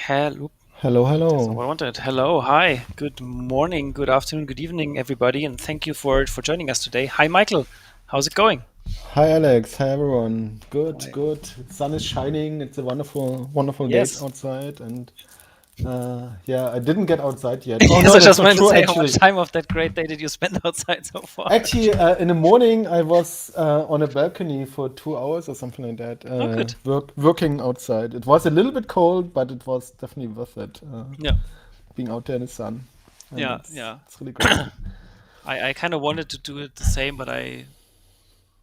Hello. Hello, That's not hello. what I wanted. Hello. Hi. Good morning. Good afternoon. Good evening, everybody, and thank you for joining us today. Hi, Michael. How's it going? Hi, Alex. Hi, everyone. Good, Hi. good. Sun is shining. It's a wonderful, wonderful day Yes. outside. And yeah, I didn't get outside yet. Oh, Yes, no, I that's just not wanted to true, say how much actually. time of that great day did you spend outside so far? Actually, in the morning, I was on a balcony for 2 hours or something like that, Oh, good. working outside. It was a little bit cold, but it was definitely worth it, Yeah. being out there in the sun. And Yeah. it's, Yeah. it's really great. I kind of wanted to do it the same, but I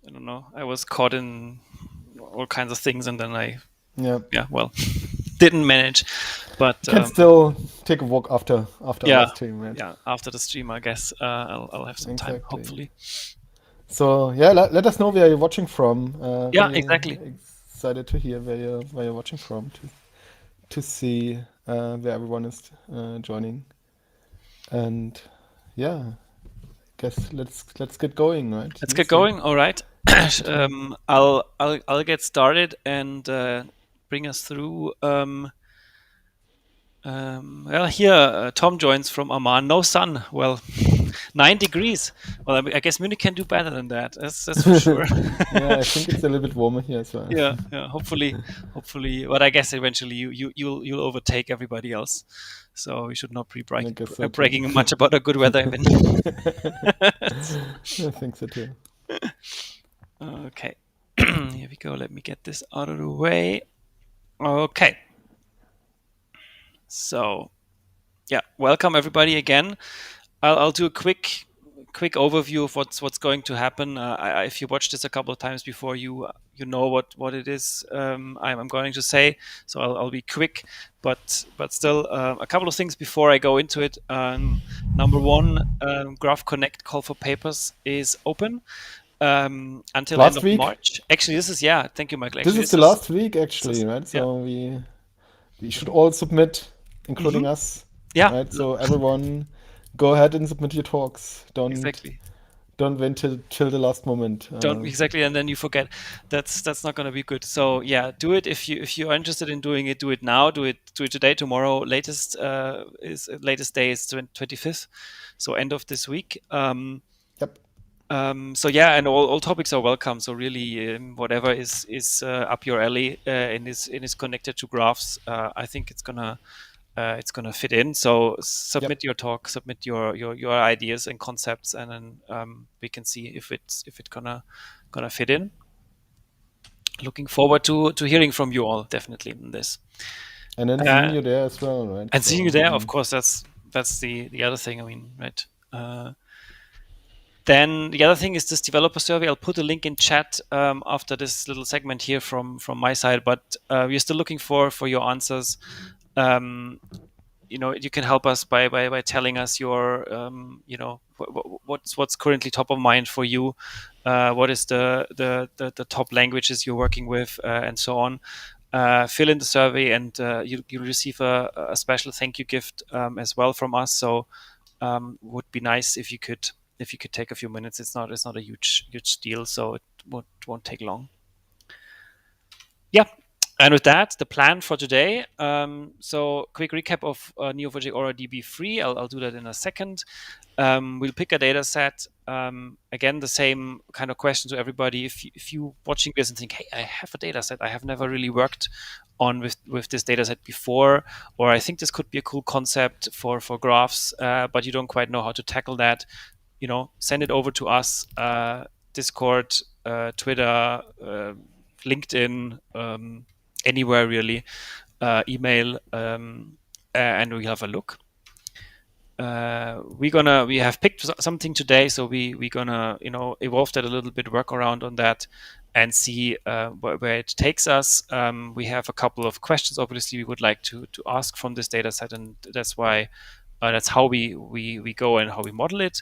don't know. I was caught in all kinds of things, and then Yeah. yeah, well, didn't manage. But You can still take a walk after our yeah, stream, right? yeah. After the stream, I guess I'll have some time, Exactly. hopefully. So yeah, let us know where you're watching from. Yeah, Really exactly. excited to hear where you're watching from to see where everyone is joining. And yeah, guess let's get going, right? Let's get Easy. going. All right. Take your time. I'll get started and bring us through. Well, here Tom joins from Amman. No sun. Well, 9 degrees. Well, I guess Munich can do better than that. That's for sure. Yeah, I think it's a little bit warmer here as well. Yeah, yeah. Hopefully. But I guess eventually you'll overtake everybody else. So we should not be I guess so too. bragging much about our good weather even. I think so too. Okay. Here we go. Let me get this out of the way. Okay. So, yeah, welcome everybody again. I'll do a quick overview of what's going to happen. If you watched this a couple of times before, you know what it is I'm going to say. So I'll be quick, but still a couple of things before I go into it. Number one, Graph Connect call for papers is open until end Last of week, March. Actually, this is yeah. Thank you, Michael. this Actually, is the last week actually, right? yeah. So we should all submit, including Hmm. us, Yeah. right? So everyone, go ahead and submit your talks. Exactly. Don't wait till the last moment. Don't exactly, and then you forget. That's not going to be good. So yeah, do it if you are interested in doing it. Do it now. Do it today, tomorrow. Latest day is 25th, so end of this week. Yep. So yeah, and all topics are welcome. So really, whatever is up your alley and is connected to graphs, I think it's gonna fit in. So Yep. submit your talk, submit your ideas and concepts, and then we can see if it gonna fit in. Looking forward to hearing from you all definitely in this. And then seeing Uh, you there as well, right? and seeing you So there, of course, that's the other thing. I mean, right. Then the other thing is this developer survey. I'll put a link in chat after this little segment here from my side. But we're still looking for your answers. Um, you can help us by telling us your what's currently top of mind for you, what is the top languages you're working with, and so on. Fill in the survey, and you receive a special thank you gift as well from us. So would be nice if you could take a few minutes. It's not a huge deal, so it won't take long. Yeah. And with that, the plan for today. So quick recap of Neo4j AuraDB free. I'll do that in a second. We'll pick a data set. Again, the same kind of question to everybody. If you watching this and think, hey, I have a data set I have never really worked on with this data set before, or I think this could be a cool concept for graphs, but you don't quite know how to tackle that, send it over to us. Discord, Twitter, LinkedIn, anywhere really, email, and we have a look. We have picked something today, so we're gonna evolve that a little bit, work around on that, and see where it takes us. We have a couple of questions, obviously, we would like to ask from this data set, and that's how we go and how we model it.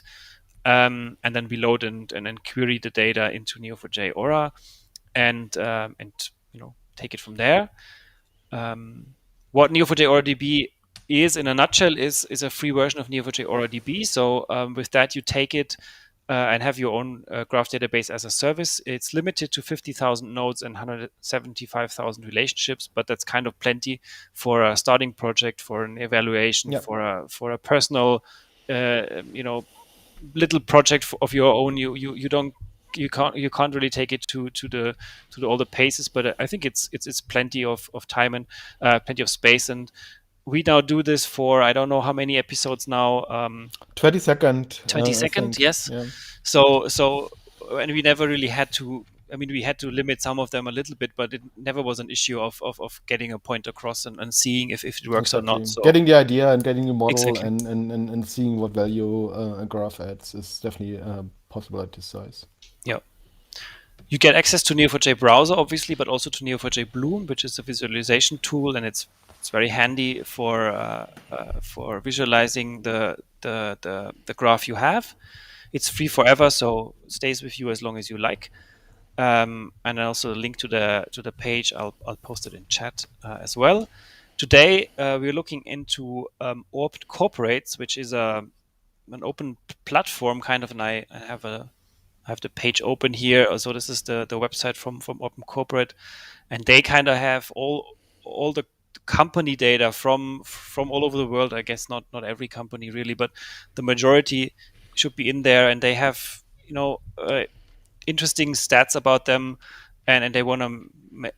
And then we load and then query the data into Neo4j Aura, and take it from there. What Neo4j AuraDB is in a nutshell is a free version of Neo4j AuraDB. So with that, you take it and have your own graph database as a service. It's limited to 50,000 nodes and 175,000 relationships, but that's kind of plenty for a starting project, for an evaluation, Yeah. for a personal, little project of your own. You don't you can't really take it to all the paces, but I think it's plenty of time and plenty of space. And we now do this for I don't know how many episodes now. 20-second, 20 I second, think. yes. Yeah. So and we never really had to. I mean, we had to limit some of them a little bit, but it never was an issue of getting a point across and seeing if it works or not. Exactly. So Getting the idea and getting the model exactly. and seeing what value a graph adds is definitely possible at this size. Yeah. You get access to Neo4j browser, obviously, but also to Neo4j Bloom, which is a visualization tool, and it's very handy for visualizing the graph you have. It's free forever, so it stays with you as long as you like. And also a link to the page. I'll post it in chat as well. Today we're looking into Open Corporates, which is an open platform kind of, and I have the page open here. So this is the website from Open Corporate, and they kind of have all the company data from all over the world. I guess not every company really, but the majority should be in there, and they have interesting stats about them, and they want to.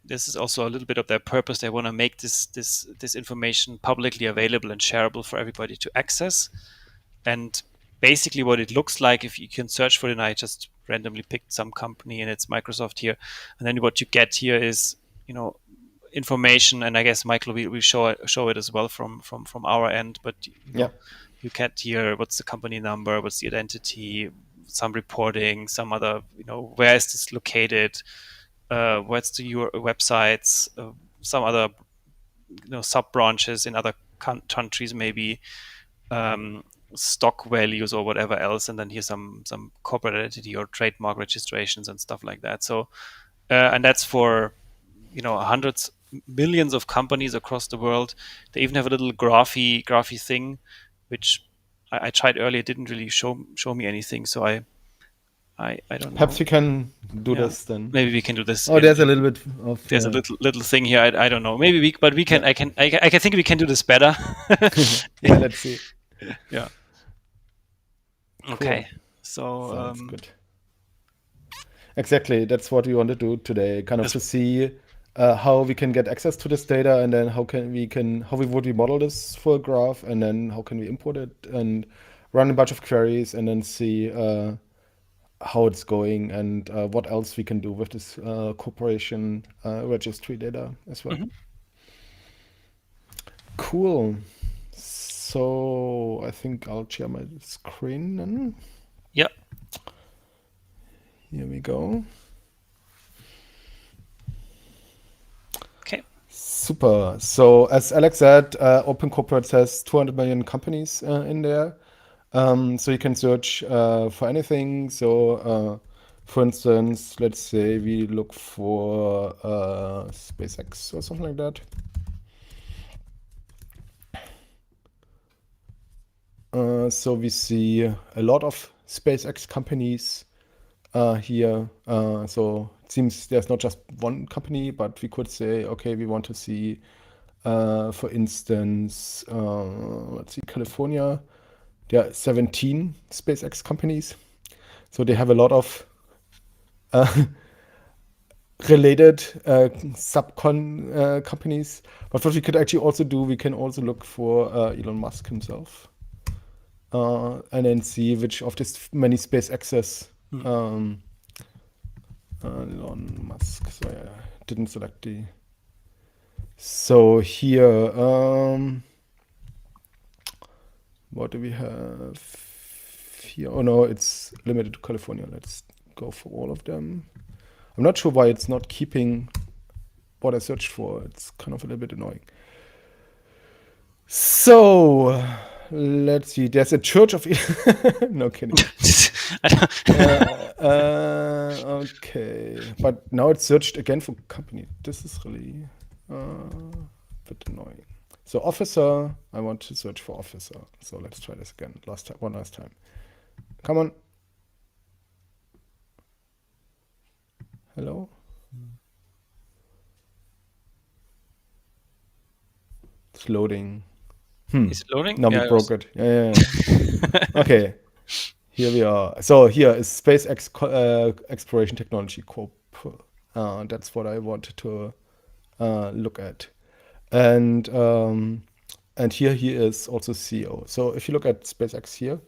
This is also a little bit of their purpose. They want to make this information publicly available and shareable for everybody to access. And basically, what it looks like, if you can search for it, and I just randomly picked some company and it's Microsoft here, and then what you get here is information, and I guess Michael we show it as well from our end, but Yeah. you get here what's the company number, what's the identity, some reporting, some other, where is this located, what's the websites, some other sub branches in other countries, maybe stock values or whatever else, and then here's some corporate identity or trademark registrations and stuff like that. So and that's for hundreds millions of companies across the world. They even have a little graphy thing, which I tried earlier. It didn't really show me anything, so I don't Perhaps know. we can do Yeah, this then. maybe we can do this Oh, there's a little bit of. there's a little thing here. I don't know. Maybe but we can. Yeah. I can think we can do this better. Yeah, let's see. Yeah. Cool. Okay. So Sounds good. Exactly. That's what we want to do today. Kind of to see how we can get access to this data, and then how would we model this for a graph, and then how can we import it and run a bunch of queries, and then see how it's going, and what else we can do with this corporation registry data as well. Mhm. Cool. So I think I'll share my screen then. Yeah. Here we go. Okay. Super. So as Alex said, Open Corporate has 200 million companies in there. So you can search for anything. So for instance, let's say we look for SpaceX or something like that. So we see a lot of SpaceX companies here. So it seems there's not just one company, but we could say, okay, we want to see, for instance, let's see, California. There are 17 SpaceX companies. So they have a lot of related companies. But what we could actually also do, we can also look for Elon Musk himself. And then see which of these many SpaceXs Elon Musk. So I didn't select the. So here, what do we have here? Oh no, it's limited to California. Let's go for all of them. I'm not sure why it's not keeping what I searched for. It's kind of a little bit annoying. So let's see. There's a church of. No kidding. Okay, but now it's searched again for company. This is really a bit annoying. So officer, I want to search for officer. So let's try this again. One last time. Come on. Hello? It's loading. Is it loading? Now we Yeah, it broke was. it. Yeah. Okay. Here we are. So here is SpaceX Exploration Technology Corp. That's what I wanted to look at. And here he is also CEO. So if you look at SpaceX here,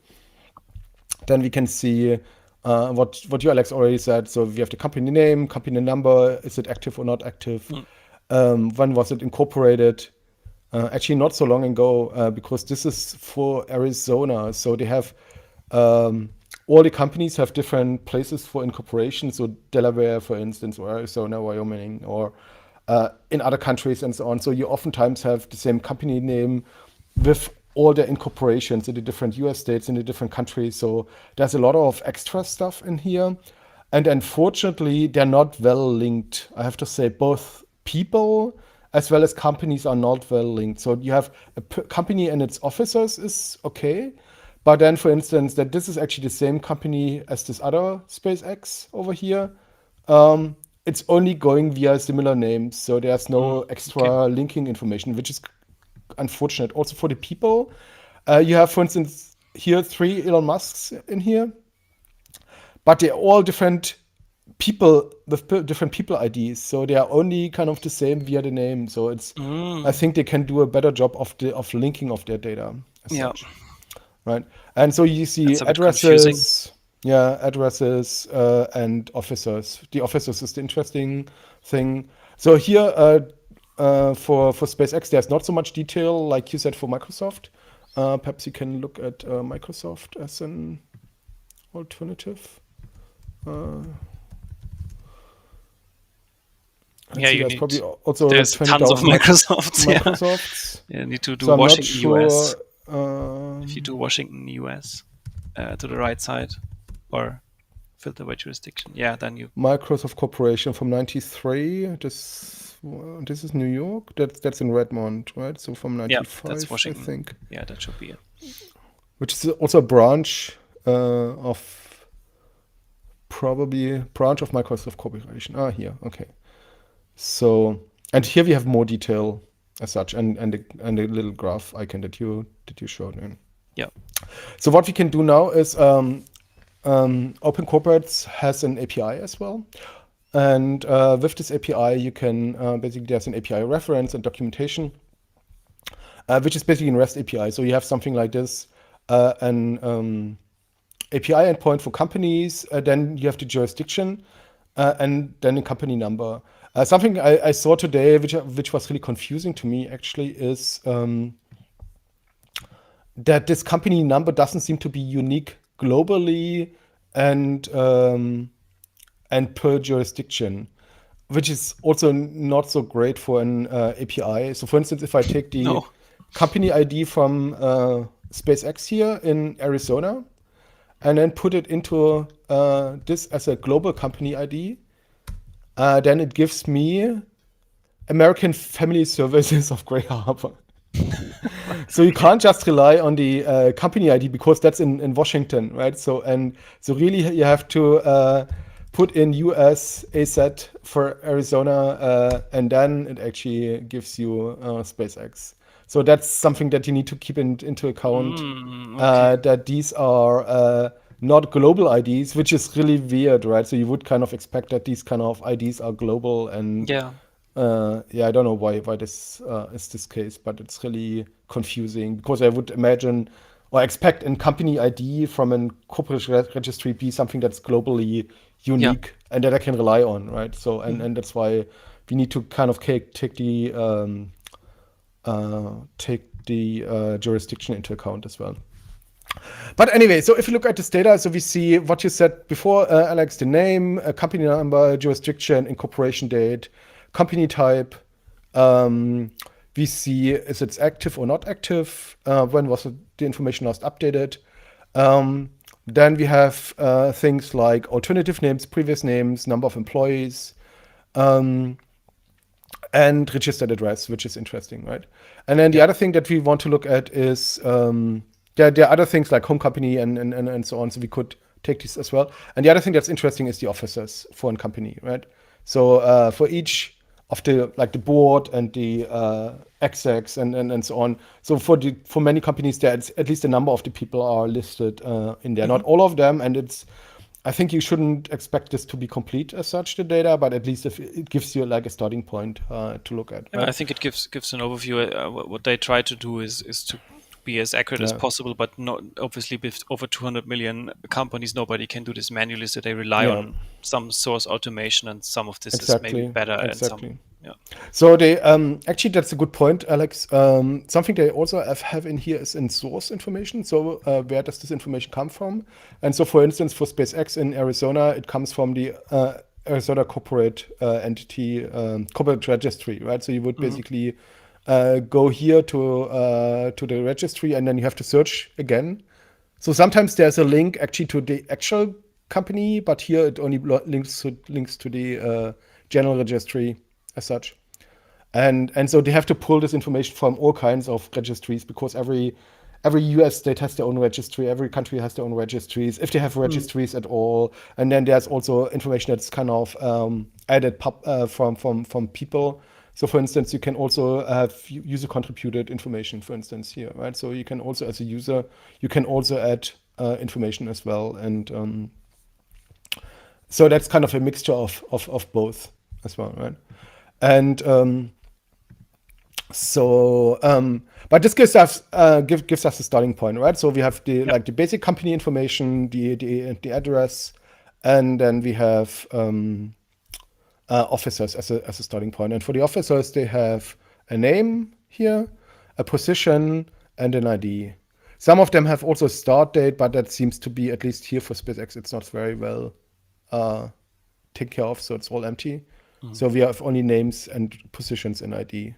then we can see what you, Alex, already said. So we have the company name, company number, is it active or not active? When was it incorporated? Actually, not so long ago, because this is for Arizona. So they have all the companies have different places for incorporation. So Delaware, for instance, or Arizona, Wyoming, or in other countries and so on. So you oftentimes have the same company name with all the incorporations in the different US states, in the different countries. So there's a lot of extra stuff in here. And unfortunately, they're not well linked. I have to say, both people as well as companies are not well linked. So you have a company and its officers is okay. But then, for instance, that this is actually the same company as this other SpaceX over here. It's only going via similar names. So there's no Okay. extra linking information, which is unfortunate. Also for the people, you have, for instance, here 3 Elon Musks in here, but they're all different people with different people IDs, so they are only kind of the same via the name. So it's, I think they can do a better job of linking of their data as Yeah, such, right? And so you see that's a bit confusing. addresses and officers. The officers is the interesting thing. So here for SpaceX, there's not so much detail like you said for Microsoft. Perhaps you can look at Microsoft as an alternative. Let's Yeah, see, you there's need. probably also There's tons of 20,000 Microsofts. Yeah, Microsofts. you need to do So I'm not Washington, sure. US. If you do Washington, US, to the right side, or filter by jurisdiction, yeah, then you. Microsoft Corporation from '93. This is New York. That's in Redmond, right? So from Yeah, that's '95, I Washington. think. Yeah, that should be it. Which is also a branch of probably branch of Microsoft Corporation. Ah, here. Okay. So, and here we have more detail as such, and a little graph icon that you showed in. Yeah. So what we can do now is Open Corporates has an API as well. And with this API, you can basically, there's an API reference and documentation, which is basically a REST API. So you have something like this, an API endpoint for companies, then you have the jurisdiction, and then a company number. Something I saw today, which was really confusing to me actually, is that this company number doesn't seem to be unique globally and per jurisdiction, which is also not so great for an API. So, for instance, if I take the No. company ID from SpaceX here in Arizona and then put it into this as a global company ID, then it gives me American Family Services of Gray Harbor. So you can't just rely on the company ID because that's in Washington, right? So really you have to put in US AZ for Arizona, and then it actually gives you SpaceX. So that's something that you need to keep into account. Okay. That these are not global IDs, which is really weird, right? So you would kind of expect that these kind of IDs are global, and Yeah. yeah, I don't know why this is this case, but it's really confusing because I would imagine or expect a company ID from a corporate registry be something that's globally Yeah. unique and that I can rely on, right? So and that's why we need to kind of take the jurisdiction into account as well. But anyway, so if you look at this data, so we see what you said before, Alex, the name, company number, jurisdiction, incorporation date, company type. We see is it active or not active, when was the information last updated. Then we have things like alternative names, previous names, number of employees, and registered address, which is interesting, right? And then the Yeah. other thing that we want to look at is there are other things like home company and so on. So we could take this as well. And the other thing that's interesting is the officers for a company, right? So for each of the like the board and the execs and so on. So for many companies, there's at least a number of the people are listed in there. Not all of them, and it's. I think you shouldn't expect this to be complete as such, the data, but at least if it gives you like a starting point to look at. Yeah, Right? I think it gives an overview. What they try to do is to be as accurate as Yeah. possible, but not obviously with over 200 million companies, nobody can do this manually. So they rely Yeah. on some source automation, and some of this is maybe Exactly. better, and some, Exactly. yeah. So they actually that's a good point, Alex. Something they also have in here is in source information. So where does this information come from? And so, for instance, for SpaceX in Arizona, it comes from the Arizona corporate entity, corporate registry, right? So you would Mhm. basically go here to the registry, and then you have to search again. So sometimes there's a link actually to the actual company, but here it only links to the general registry as such. And so they have to pull this information from all kinds of registries because every US state has their own registry, every country has their own registries, if they have Mm. registries at all. And then there's also information that's kind of added from people. So for instance, you can also have user contributed information, for instance, here, right? So you can also, as a user, you can also add information as well. And so that's kind of a mixture of both as well, right? And but this gives us a starting point, right? So we have the Yeah. like the basic company information, the address, and then we have officers as a starting point. And for the officers, they have a name here, a position, and an ID. Some of them have also a start date, but that seems to be, at least here for SpaceX, it's not very well taken care of, so it's all empty. Mhm. So we have only names and positions in ID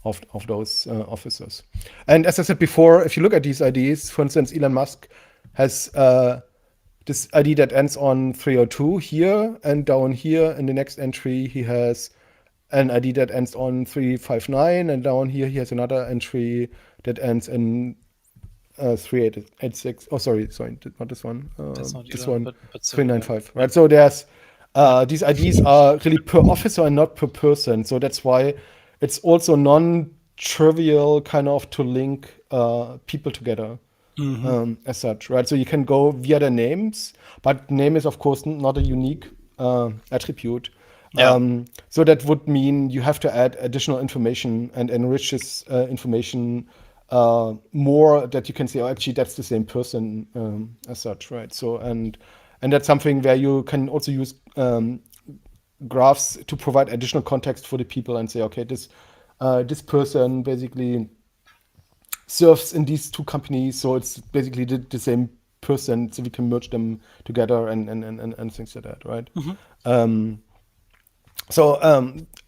of those officers. And as I said before, if you look at these IDs, for instance, Elon Musk has this ID that ends on 302 here, and down here in the next entry, he has an ID that ends on 359, and down here, he has another entry that ends in 3886. Oh, sorry, not this one. That's not This Elon, one, but similar. 395. Yeah. Right. So there's these IDs are really per officer and not per person. So that's why it's also non-trivial kind of to link people together Hmm. as such, right? So you can go via their names, but name is of course not a unique attribute. Yeah. So that would mean you have to add additional information and enrich this information more, that you can say, oh, actually, that's the same person as such, right? So and that's something where you can also use graphs to provide additional context for the people and say, okay, this person basically serves in these two companies, so it's basically the same person, so we can merge them together and things like that, right? Hmm. Um,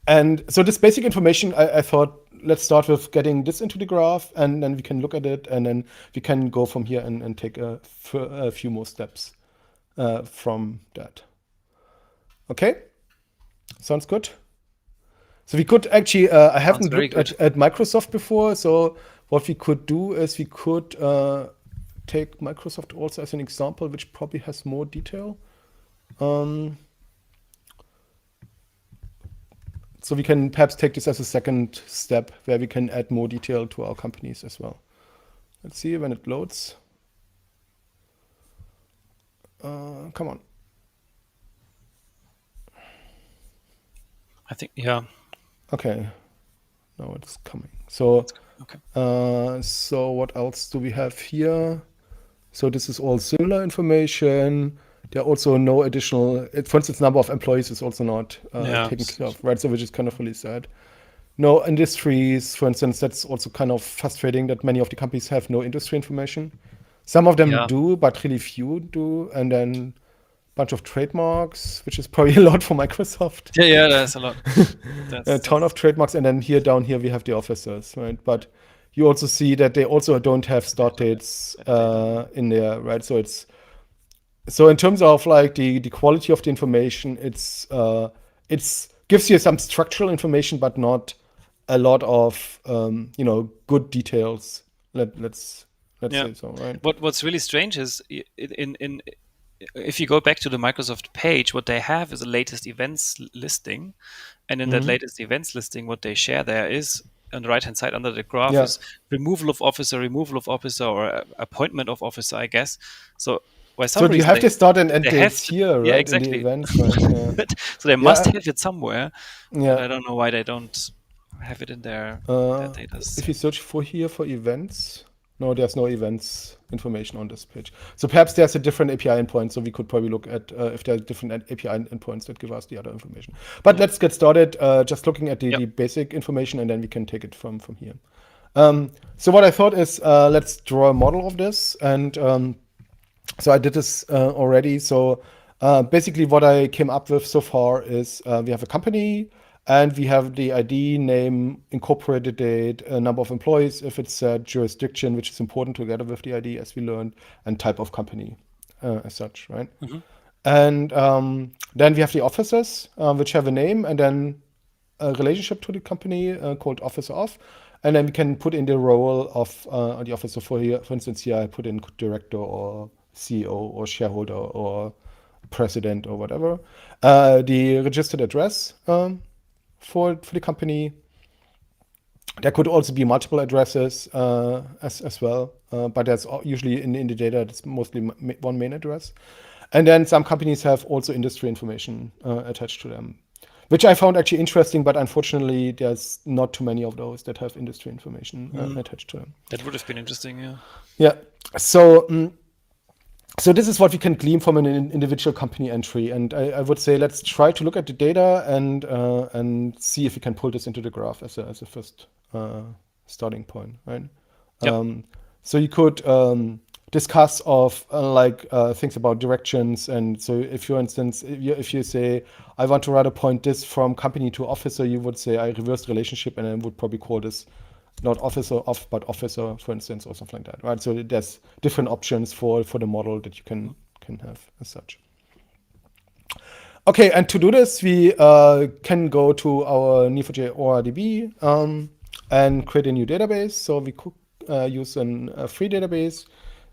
and so this basic information, I thought let's start with getting this into the graph, and then we can look at it, and then we can go from here and take a few more steps from that. Okay, sounds good. So we could actually, I Sounds haven't very looked good. at Microsoft before, so what we could do is we could take Microsoft also as an example, which probably has more detail. Um, so we can perhaps take this as a second step where we can add more detail to our companies as well. Let's see when it loads. Come on. I think, yeah. Okay, now it's coming. So, It's okay. so what else do we have here? So this is all similar information. There are also no additional, for instance, number of employees is also not Yeah. taken care of, right? So which is kind of really sad. No industries, for instance, that's also kind of frustrating that many of the companies have no industry information. Some of them Yeah. do, but really few do. And then a bunch of trademarks, which is probably a lot for Microsoft. Yeah, yeah, that's a lot. A ton of trademarks, and then down here we have the officers, right? But you also see that they also don't have start dates metadata. in there, right? So in terms of like the quality of the information, it's gives you some structural information, but not a lot of good details. Let's Yeah. say so, right? What's really strange is in if you go back to the Microsoft page, what they have is a latest events listing. And in that latest events listing, what they share there is on the right-hand side under the graph Yeah. is removal of officer, or appointment of officer, I guess. So by some So you reason have the start and end they have dates here, yeah, right, in the exactly. events, right? Yeah. So they must Yeah. have it somewhere, and Yeah. I don't know why they don't have it in their data If you set. search for here for events, no, there's no events information on this page. So perhaps there's a different API endpoint. So we could probably look at if there are different API endpoints that give us the other information. But Yeah. let's get started. Just looking at Yep. the basic information, and then we can take it from here. So what I thought is let's draw a model of this, and so I did this already. So basically, what I came up with so far is we have a company, and we have the ID, name, incorporated date, number of employees, if it's a jurisdiction, which is important together with the ID, as we learned, and type of company as such, right? Hmm. And then we have the officers, which have a name, and then a relationship to the company called officer of. And then we can put in the role of the officer. For instance, here I put in director or CEO or shareholder or president or whatever. The registered address for the company. There could also be multiple addresses as well, but that's usually in the data. It's mostly one main address, and then some companies have also industry information attached to them, which I found actually interesting. But unfortunately, there's not too many of those that have industry information attached to them. That would have been interesting. Yeah. Yeah. So this is what we can glean from an individual company entry, and I would say let's try to look at the data and see if we can pull this into the graph as a first starting point, right? Yep. So you could discuss of things about directions, and so if, for instance, if you say I want to rather point this from company to officer, you would say I reverse relationship, and I would probably call this not officer of, but officer, for instance, or something like that, right? So there's different options for the model that you can have as such. Okay, and to do this, we can go to our Neo4j AuraDB and create a new database. So we could use a free database.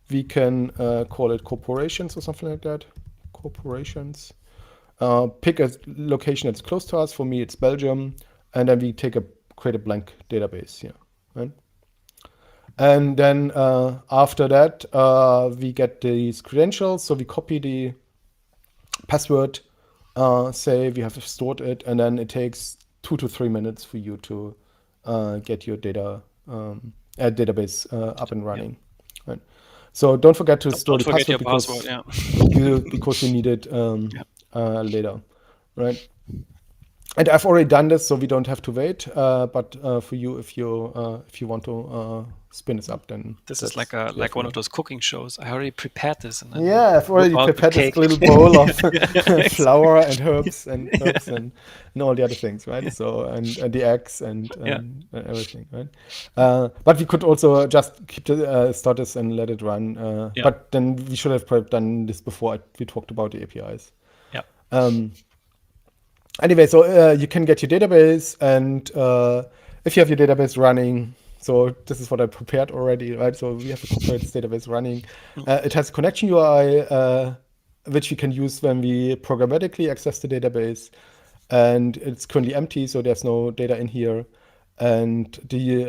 We can call it corporations or something like that. Corporations. Pick a location that's close to us. For me, it's Belgium. And then we create a blank database here. Right? And then after that, we get these credentials. So we copy the password, say we have stored it, and then it takes 2 to 3 minutes for you to get your database up and running. Yeah. Right? So don't forget to store Don't the forget password your password. Yeah. because you need it later, right? And I've already done this, so we don't have to wait. But for you, if you want to spin this up, then This is like one of those cooking shows. I already prepared this, and then yeah, I've whip already out the prepared this cake. little bowl of Exactly. flour and herbs and all the other things, right? So and the eggs and Yeah. everything, right? But we could also just keep start this and let it run. Yeah. But then we should have probably done this before we talked about the APIs. Yeah. Anyway, so you can get your database, and if you have your database running, so this is what I prepared already, right? So we have a corporate database running. It has a connection UI, which we can use when we programmatically access the database, and it's currently empty, so there's no data in here. And we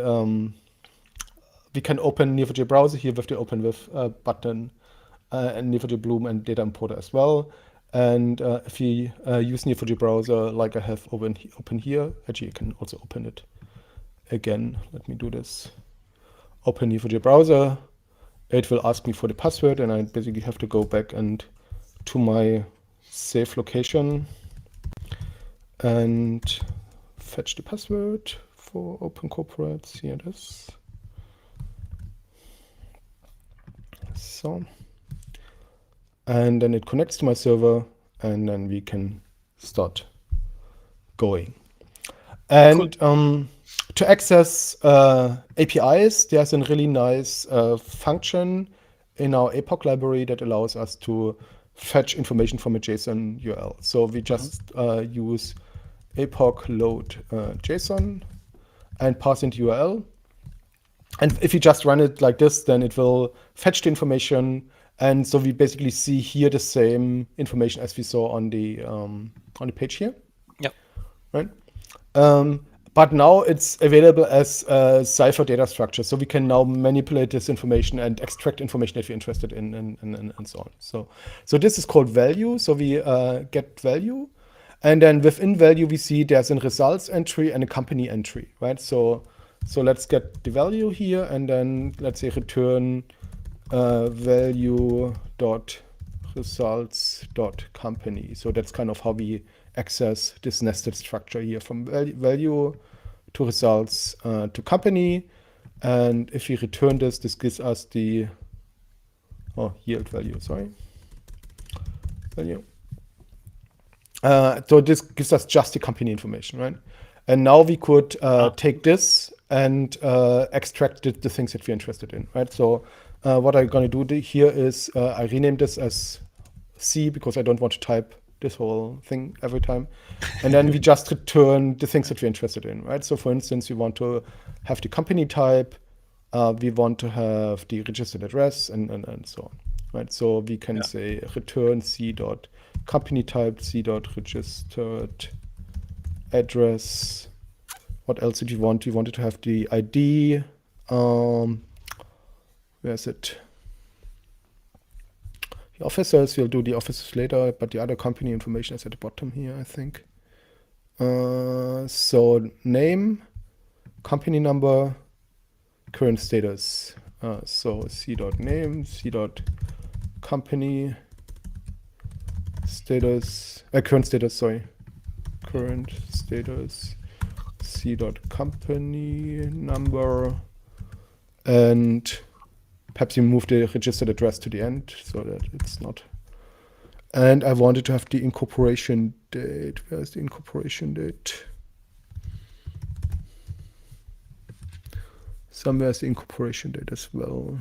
can open Neo4j browser here with the Open With button, and Neo4j Bloom and Data Importer as well. And if we use Neo4j browser like I have open here, actually you can also open it again. Let me do this. Open Neo4j browser. It will ask me for the password, and I basically have to go back and to my safe location and fetch the password for Open Corporates. Here it is. So. And then it connects to my server, and then we can start going. And Cool. To access APIs, there's a really nice function in our APOC library that allows us to fetch information from a JSON URL. So we just use APOC load JSON and pass into URL. And if you just run it like this, then it will fetch the information And so we basically see here the same information as we saw on the page here, Yep. right? But now it's available as a Cipher data structure, so we can now manipulate this information and extract information that we're interested in, and so on. So this is called value. So we get value, and then within value we see there's a results entry and a company entry, right? So let's get the value here, and then let's say return value dot results dot company. So that's kind of how we access this nested structure here from value to results to company. And if we return this gives us the yield value, value. So this gives us just the company information, right? And now we could take this and extract the things that we're interested in, right? So what I'm going to do here is I rename this as C because I don't want to type this whole thing every time. And then we just return the things that we're interested in, right? So for instance, we want to have the company type, we want to have the registered address, and so on, right? So we can say return C dot company type, C dot registered address. What else did you want? You wanted to have the ID. Where's it? The officers, we'll do the officers later, but the other company information is at the bottom here, I think. So name, company number, current status. So c.name, c.company status, current status, sorry. Current status, c.company number, and perhaps you move the registered address to the end so that it's not. And I wanted to have the incorporation date. Where's the incorporation date? Somewhere's the incorporation date as well.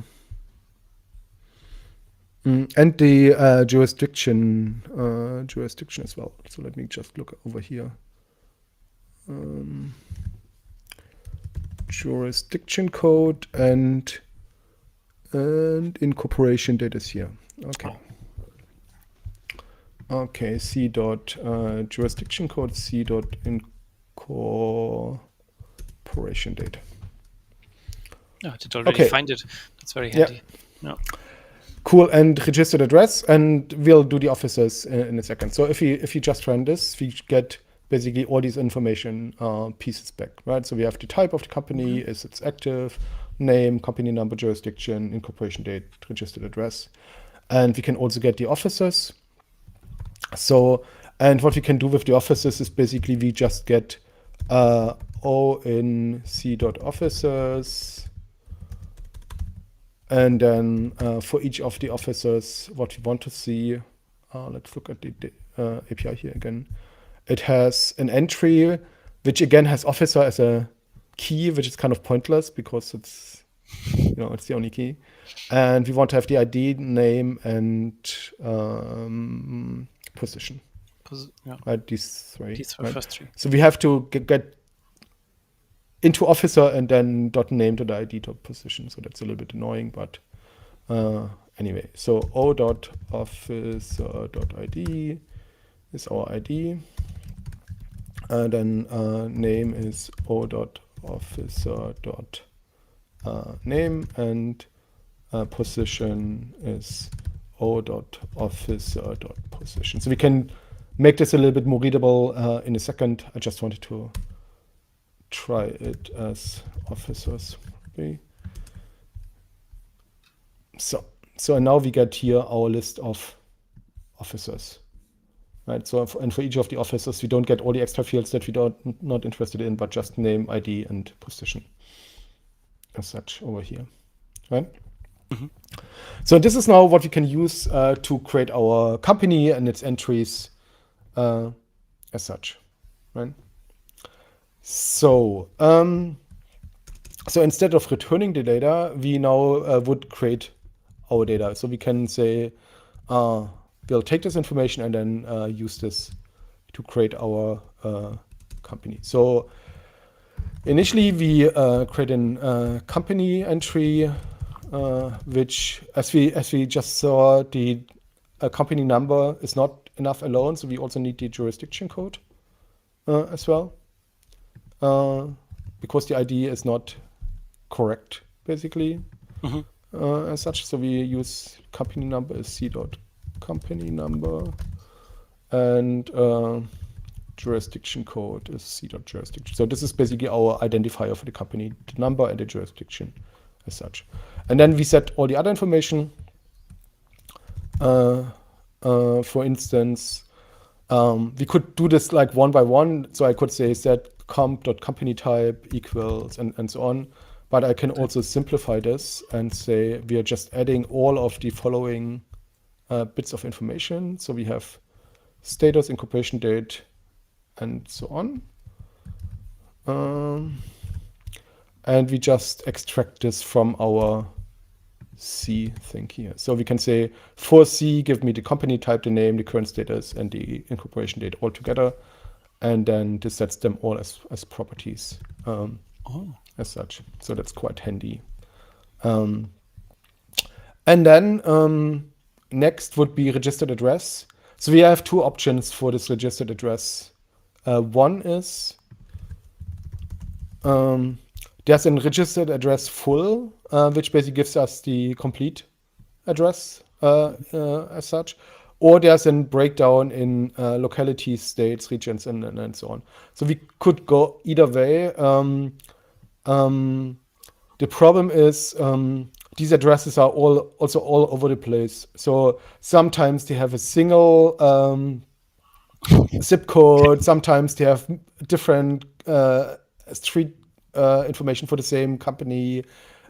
And the jurisdiction as well. So let me just look over here. Jurisdiction code and incorporation date is here. Okay. Okay, C dot jurisdiction code, C dot incorporation date. Oh, I did already find it. That's very handy. Yeah. Cool, and registered address, and we'll do the officers in a second. So if you just run this, we get basically all these information pieces back, right? So we have the type of the company, is it's active, name, company number, jurisdiction, incorporation date, registered address. And we can also get the officers. So, and what we can do with the officers is basically we just get O in C.officers. And then for each of the officers, what we want to see, let's look at the API here again. It has an entry, which again has officer as a key, which is kind of pointless because it's, it's the only key. And we want to have the ID, name, and position. Right, these three. These are first three. So we have to get into officer and then dot name to the ID dot position. So that's a little bit annoying, but anyway. So O dot officer dot ID is our ID. And then name is O dot officer dot name, and position is O dot officer dot position. So we can make this a little bit more readable in a second. I just wanted to try it as officers. Okay. So now we get here our list of officers, right? So and for each of the officers, we don't get all the extra fields that we not interested in, but just name, ID, and position as such over here, right? So this is now what we can use to create our company and its entries as such, right? So instead of returning the data, we now would create our data. So we can say we'll take this information and then use this to create our company. So initially we create a company entry. which, as we just saw, the company number is not enough alone, so we also need the jurisdiction code as well, because the ID is not correct, basically, Mhm. as such. So we use company number as c dot company number, and jurisdiction code is c dot jurisdiction. So this is basically our identifier for the company, the number and the jurisdiction as such. And then we set all the other information. For instance, we could do this like one by one. So I could say set comp.company type equals and so on. But I can also simplify this and say we are just adding all of the following bits of information. So we have status, incorporation date, and so on. And we just extract this from our C thing here. So we can say for C, give me the company type, the name, the current status, and the incorporation date all together. And then this sets them all as properties as such. So that's quite handy. And then next would be registered address. So we have two options for this registered address. One is there's a registered address full, which basically gives us the complete address as such. Or there's a breakdown in localities, states, regions, and so on. So we could go either way. The problem is these addresses are also all over the place. So sometimes they have a single zip code. Sometimes they have different street information for the same company,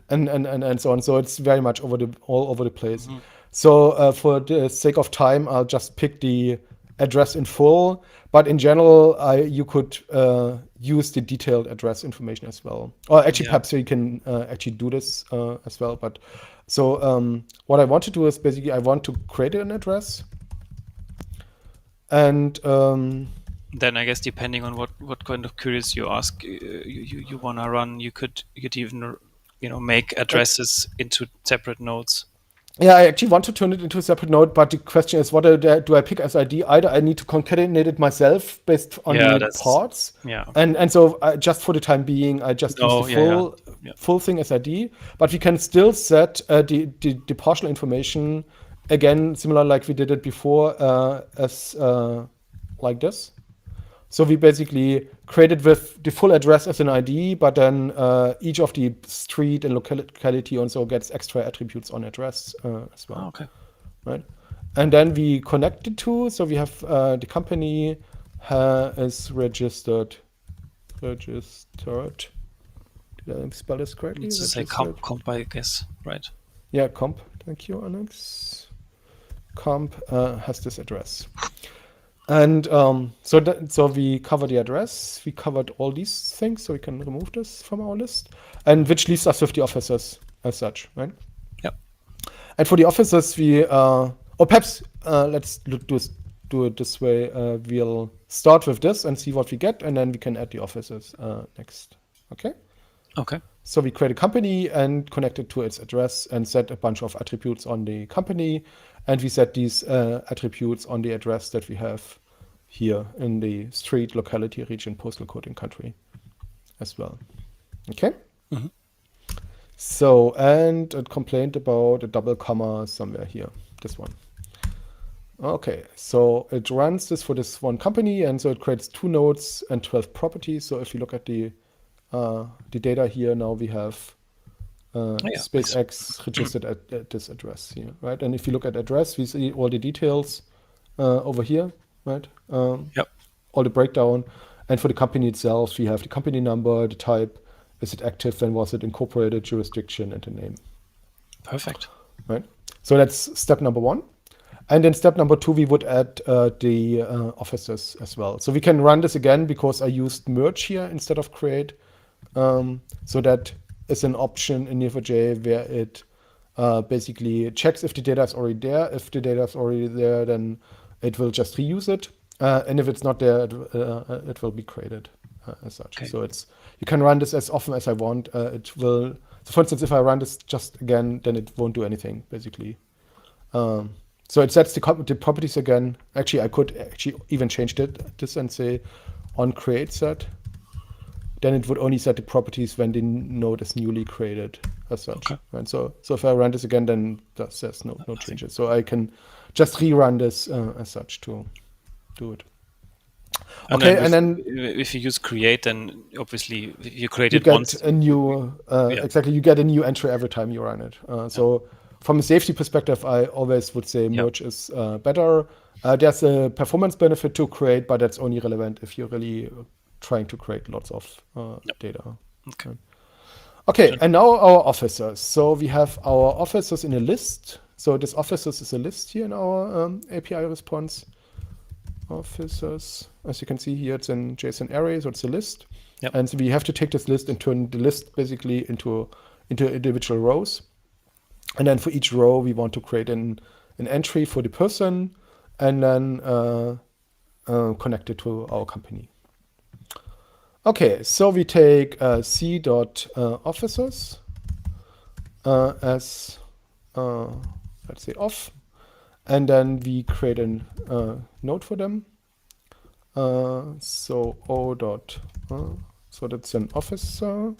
and so on. So it's very much all over the place. Mhm. So for the sake of time, I'll just pick the address in full. But in general, you could use the detailed address information as well. Or actually, Yeah. perhaps you can actually do this as well. But so what I want to do is basically I want to create an address, and Then I guess depending on what kind of queries you ask, you want to run, you could even make addresses into separate nodes. yeah, I actually want to turn it into a separate node, but the question is, what do I pick as ID? Either I need to concatenate it myself based on Yeah, the that's parts, yeah. and so just for the time being, I just use the No, yeah. full thing as ID. But we can still set the partial information again, similar like we did it before, as like this. So we basically created with the full address as an ID, but then each of the street and locality also gets extra attributes on address as well, Okay. right? And then we connect the two. So we have the company is registered. Did I spell this correctly? It's just say comp, I guess, right? Yeah, comp. Thank you, Alex. Comp has this address. And so we cover the address. We covered all these things, so we can remove this from our list. And which leaves us with the officers as such, right? Yep. And for the officers, or perhaps let's do it this way. We'll start with this and see what we get, and then we can add the officers next. Okay? Okay. So we create a company and connect it to its address and set a bunch of attributes on the company. And we set these attributes on the address that we have here in the street, locality, region, postal code, and country as well. Okay? Mm-hmm. So, and it complained about a double comma somewhere here, this one. Okay, so it runs this for this one company, and so it creates 2 nodes and 12 properties. So if you look at the data here, now we have space X registered at this address here, right? And if you look at address, we see all the details over here, right? Yep. All the breakdown. And for the company itself, we have the company number, the type, is it active, when was it incorporated, jurisdiction, and the name. Perfect. Right? So that's step number 1. And then step number 2, we would add the officers as well. So we can run this again because I used merge here instead of create. So that is an option in Neo4j where it basically checks if the data is already there. If the data is already there, then it will just reuse it. And if it's not there, it will be created as such. Okay. So you can run this as often as I want. It will So for instance, if I run this just again, then it won't do anything basically. So it sets the properties again. Actually, I could actually even change this and say on create set. Then it would only set the properties when the node is newly created as such. Okay. And so if I run this again, then there's no changes. So I can just rerun this as such to do it. And Okay, then and then if you use create, then obviously you create you it get once. a new exactly, you get a new entry every time you run it. So from a safety perspective, I always would say merge is better. There's a performance benefit to create, but that's only relevant if you're really trying to create lots of data. Okay. Okay, and now our officers. So we have our officers in a list. So this officers is a list here in our API response. Officers, as you can see here, it's in JSON array, so it's a list. Yep. And so we have to take this list and turn the list basically into individual rows. And then for each row, we want to create an entry for the person and then connect it to our company. Okay, so we take c.officers as, let's say, off. And then we create a node for them. So o dot, so that's an officer.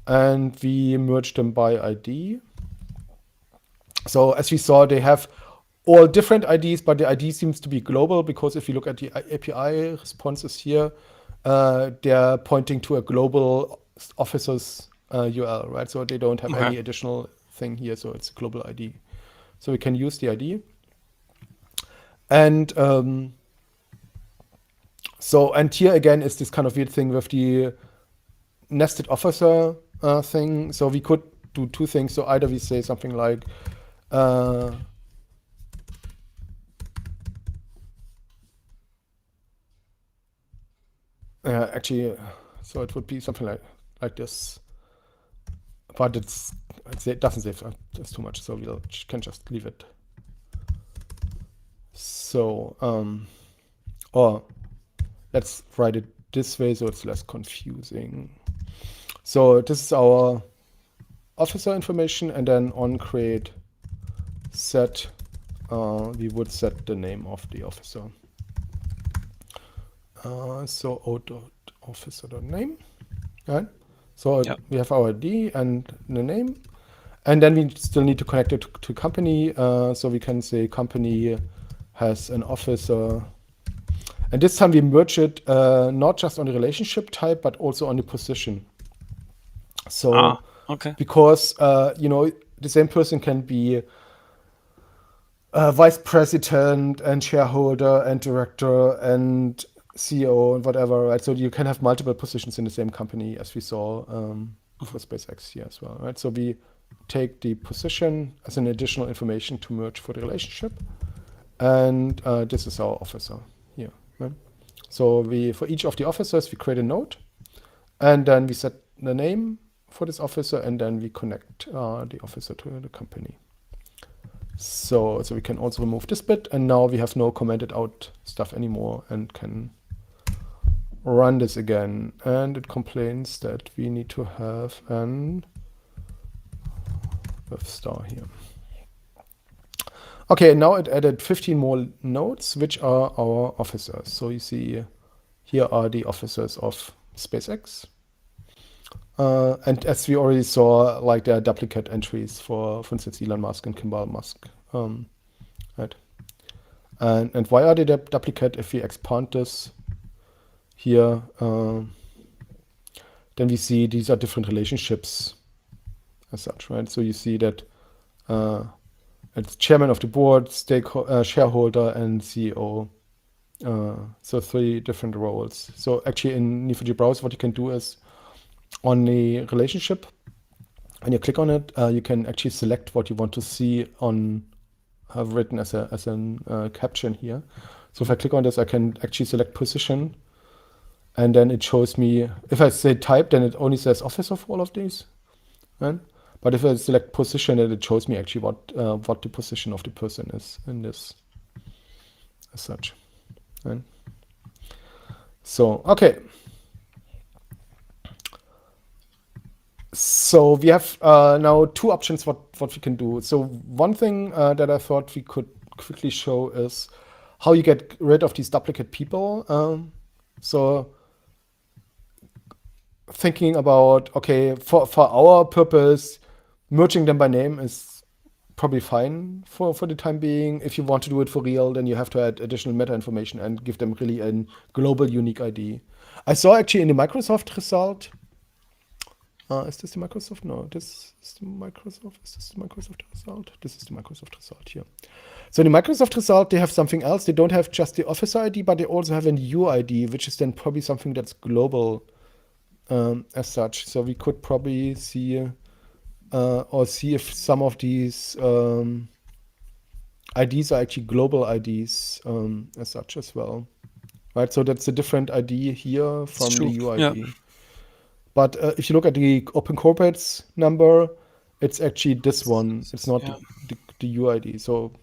And we merge them by ID. So as we saw, they have all different IDs, but the ID seems to be global because if you look at the API responses here, they're pointing to a global officers URL, right? So they don't have any additional thing here, so it's a global ID. So we can use the ID. And and here again is this kind of weird thing with the nested officer thing. So we could do two things. So either we say something like, actually, so it would be something like this, but it doesn't save. That's too much, so we can just leave it. So, or let's write it this way so it's less confusing. So this is our officer information, and then on create set, we would set the name of the officer. So o.officer.name, right? So we have our ID and the name, and then we still need to connect it to company. So we can say company has an officer, and this time we merge it not just on the relationship type, but also on the position. So because the same person can be vice president and shareholder and director and CEO and whatever, right? So you can have multiple positions in the same company, as we saw for SpaceX here as well, right? So we take the position as an additional information to merge for the relationship, and this is our officer here, right? So for each of the officers, we create a node, and then we set the name for this officer, and then we connect the officer to the company. So we can also remove this bit, and now we have no commented out stuff anymore and can run this again. And it complains that we need to have an with star here. Okay, now it added 15 more nodes, which are our officers. So you see here are the officers of SpaceX. And as we already saw, like there are duplicate entries for instance, Elon Musk and Kimball Musk. Right. And why are they duplicate? If we expand this here, then we see these are different relationships as such, right? So you see that it's chairman of the board, shareholder, and CEO. So 3 different roles. So actually in Neo4j Browser, what you can do is on the relationship, when you click on it, you can actually select what you want to see on written as a caption here. So if I click on this, I can actually select position, and then it shows me, if I say type, then it only says officer for all of these, right? But if I select position, then it shows me actually what the position of the person is in this as such, right? So, okay. So we have now two options what we can do. So one thing that I thought we could quickly show is how you get rid of these duplicate people. So thinking about, okay, for our purpose, merging them by name is probably fine for the time being. If you want to do it for real, then you have to add additional meta information and give them really a global unique ID. I saw actually in the Microsoft result. Is this the Microsoft? No, this is the Microsoft. Is this the Microsoft result? This is the Microsoft result here. So in the Microsoft result, they have something else. They don't have just the Officer ID, but they also have an UID, which is then probably something that's global as such. So we could probably see or see if some of these IDs are actually global IDs as such as well. Right, so that's a different ID here It's from the true. Yeah. UID. But if you look at the Open Corporates number, it's actually this one. It's not Yeah. the UID. So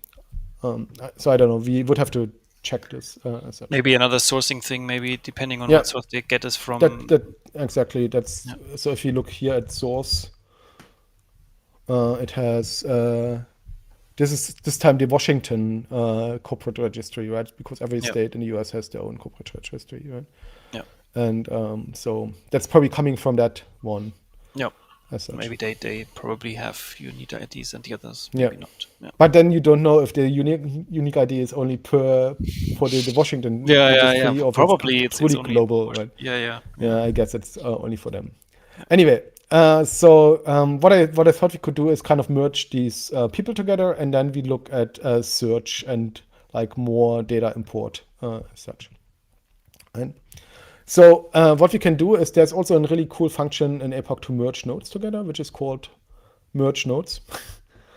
I don't know. We would have to check this as such. Maybe another sourcing thing, maybe depending on Yeah, what source they get is that from. that exactly. That's Yeah. so. If you look here at source, it has this time the Washington corporate registry, right? Because every Yeah. state in the U.S. has their own corporate registry, right? Yeah. And so that's probably coming from that one Yeah. as such. Maybe they probably have unique IDs and the others Yeah. maybe not. Yeah. But then you don't know if the unique ID is only for the Washington Yeah. registry or if it's Probably it's truly only. global, right? Yeah. Yeah, I guess it's only for them. Anyway, so what I thought we could do is kind of merge these people together, and then we look at search and like more data import as such. Right? So what we can do is there's also a really cool function in APOC to merge nodes together, which is called merge nodes.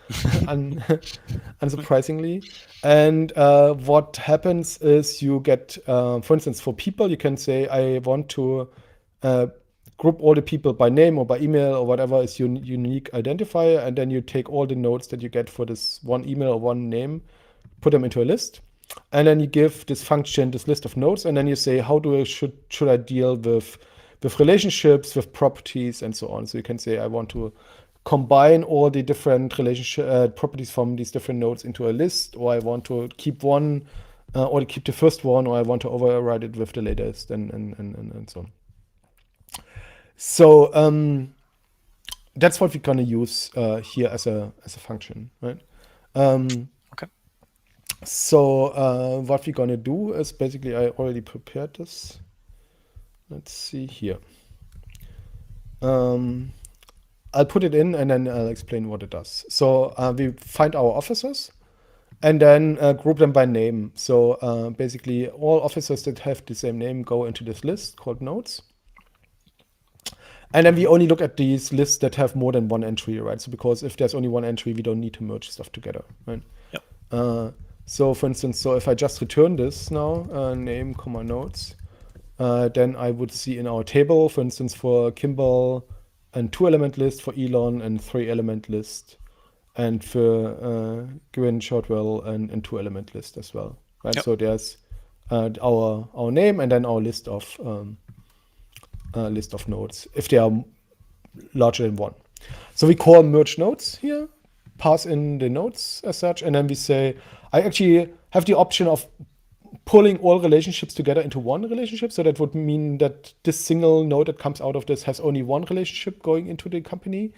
Unsurprisingly. And what happens is you get, for instance, for people, you can say, I want to group all the people by name or by email or whatever is your unique identifier. And then you take all the nodes that you get for this one email or one name, put them into a list. And then you give this function this list of nodes. And then you say, how should I deal with relationships, with properties, and so on. So you can say, I want to combine all the different relationship properties from these different nodes into a list, or I want to keep one, or keep the first one, or I want to override it with the latest, and so on. So that's what we're gonna use here as a function, right? Okay. So what we're gonna do is basically I already prepared this. Let's see here. I'll put it in and then I'll explain what it does. So we find our officers and then group them by name. So basically all officers that have the same name go into this list called nodes. And then we only look at these lists that have more than one entry, right? So because if there's only one entry, we don't need to merge stuff together, right? Yep. So for instance, so if I just return this now, name, comma, nodes, then I would see in our table, for instance, for Kimball, a 2-element list, for Elon, and 3-element list, and for Gwyn Shortwell, and 2-element list as well, right? Yep. So there's our name and then our list of nodes if they are larger than one. So we call merge nodes here, pass in the nodes as such, and then we say I actually have the option of pulling all relationships together into one relationship. So that would mean that this single node that comes out of this has only one relationship going into the company.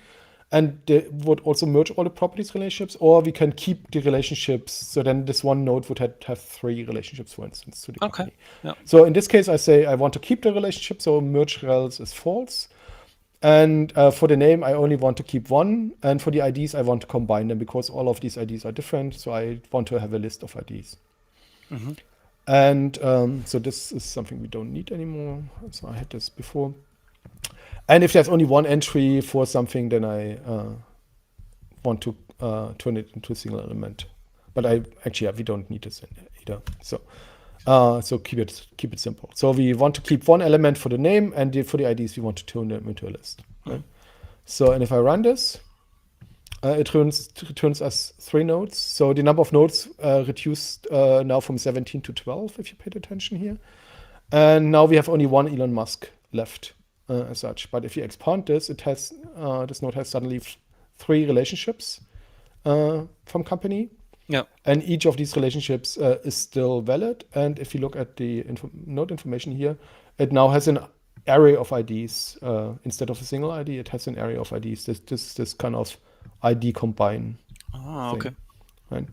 And they would also merge all the properties relationships, or we can keep the relationships. So then this one node would have 3 relationships, for instance, to the company. Okay. Yeah. So in this case, I say I want to keep the relationship. So merge rels is false. And for the name, I only want to keep one. And for the IDs, I want to combine them because all of these IDs are different. So I want to have a list of IDs. Mm-hmm. And so this is something we don't need anymore. So I had this before. And if there's only one entry for something, then I want to turn it into a single element. But we don't need this either. So keep it simple. So we want to keep one element for the name, and for the IDs, we want to turn them into a list. Right? So, and if I run this, it returns us 3 nodes. So the number of nodes reduced now from 17 to 12, if you paid attention here. And now we have only one Elon Musk left as such. But if you expand this, it has this node has suddenly 3 relationships from company, Yeah. and each of these relationships is still valid. And if you look at the node information here, it now has an array of IDs instead of a single ID. It has an array of IDs. This kind of ID combine Ah, thing, okay. right?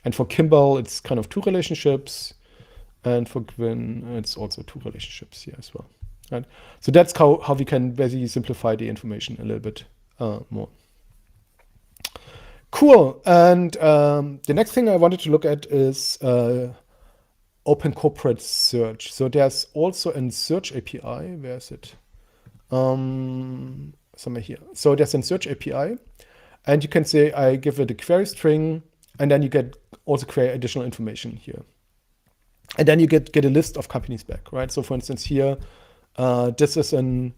And for Kimball, it's kind of 2 relationships, and for Gwyn, it's also 2 relationships here as well, right? So that's how we can basically simplify the information a little bit more. Cool. And the next thing I wanted to look at is Open Corporate Search. So there's also a search API. Where is it? Somewhere here. So there's a search API, and you can say I give it a query string, and then you get also create additional information here, and then you get a list of companies back, right? So for instance, here, this is a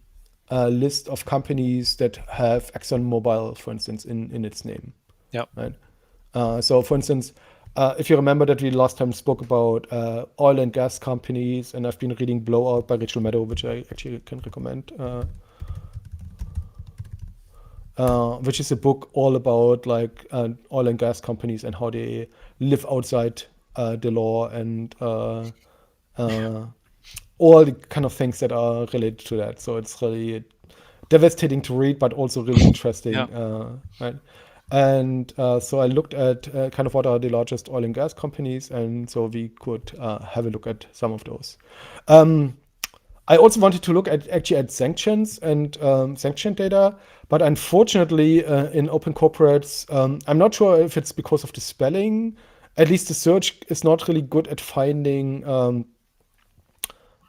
list of companies that have ExxonMobil, for instance, in its name. Yeah. Right. So, for instance, if you remember that we last time spoke about oil and gas companies, and I've been reading Blowout by Rachel Maddow, which I actually can recommend, which is a book all about like oil and gas companies and how they live outside the law and all the kind of things that are related to that. So it's really devastating to read, but also really interesting. Yeah. Right? And so I looked at kind of what are the largest oil and gas companies, and so we could have a look at some of those. I also wanted to look at sanctions and sanction data, but unfortunately in Open Corporates, I'm not sure if it's because of the spelling. At least the search is not really good at finding